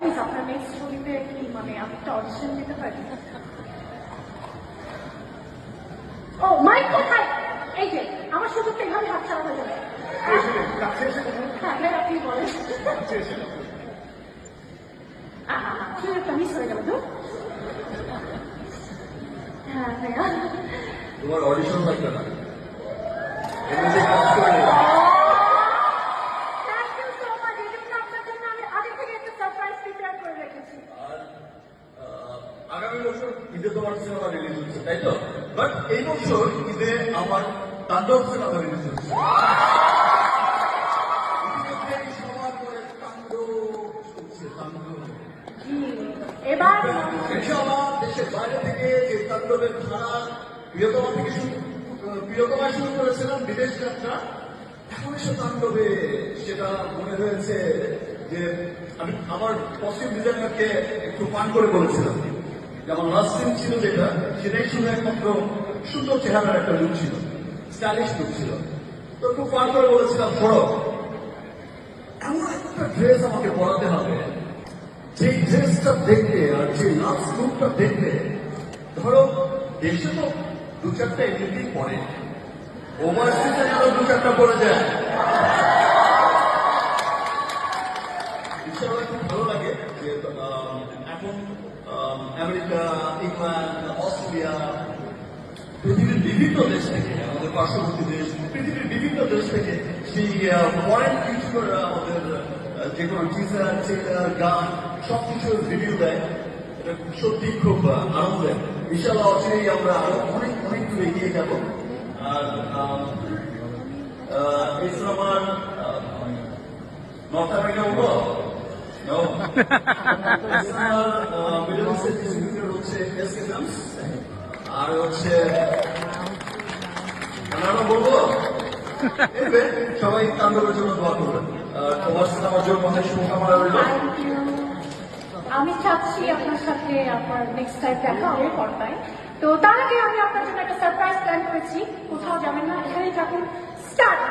Please আপনার next ছবিতে কি মানে আমি একটা অডিশন দিতে পারি? ও মাইক কোথায়? এই যে আমার সুযোগটা এভাবে হাত ছাড়া হয়ে যাবে। হ্যাঁ ভাই আপনি বলেন। সুযোগটা মিস হয়ে গেল তো। হ্যাঁ ভাইয়া তোমার অডিশন লাগবে না। Thank you so much. এই জন্য আপনার জন্য আমি আগে থেকে একটা সারপ্রাইজ প্রিপেয়ার করে রেখেছি। আগামী বছর ঈদে তোমার সিনেমা রিলিজ হচ্ছে, তাই তো? বাট এই বছর ঈদে আমার তাণ্ডব সিনেমা রিলিজ হচ্ছে। সবার করে তাণ্ডব চলছে, তাণ্ডব। এবার ইনশাআল্লাহ দেশের বাইরে থেকে যে তাণ্ডবের ধারা প্রিয়তমা শুরু করেছিলাম বিদেশ যাত্রা, এখন এসে তাণ্ডবে সেটা মনে হয়েছে যে আমি আমার কস্টিউম ডিজাইনারকে একটু পান করে বলেছিলাম যে আমার লাস্ট সিন ছিল যেটা, সেটাই শুধু একমাত্র সুন্দর চেহারার একটা লুক ছিল, স্টাইলিশ লুক ছিল। তো একটু পান করে বলেছিলাম ধরো এমন একটা ড্রেস আমাকে পরাতে হবে যে ড্রেসটা দেখলে আর যে লাস্ট লুকটা দেখলে, ধরো দেশে তো দু চারটা এমনিতেই পরে, ওভারসিজে আরো দু চারটা পড়ে যায়। ইনশাআল্লাহ খুব ভালো লাগে যে এখন আমেরিকা, ইংল্যান্ড, অস্ট্রেলিয়া, পৃথিবীর বিভিন্ন দেশ থেকে, আমাদের পার্শ্ববর্তী দেশ, পৃথিবীর বিভিন্ন দেশ থেকে সেই ফরেন ইউটিউবাররা আমাদের যে কোনো টিজার, ট্রেলার, গান সবকিছুর রিভিউ দেয়। এটা সত্যি খুব আনন্দের। ইনশাআল্লাহ অচিরেই আমরা আরো অনেক অনেক দূর এগিয়ে যাব। আর এই সিনেমার নর্থ আমেরিকা উঠবো মিডল ইস্টের ডিস্ট্রিবিউটর হচ্ছে এসকে ফিল্মস, আর হচ্ছে বলবো সবাই তাণ্ডবের জন্য দোয়া করবেন। তোমার সিনেমার জন্য অনেক শুভকামনা রইল। আমি চাচ্ছি আপনার সাথে আপনার নেক্সট টাইম দেখা হবে পর্দায়। তো তার আগে আমি আপনার জন্য একটা সারপ্রাইজ প্ল্যান করেছি। কোথাও যাবেন না, এখানেই থাকুন। স্টার্ট।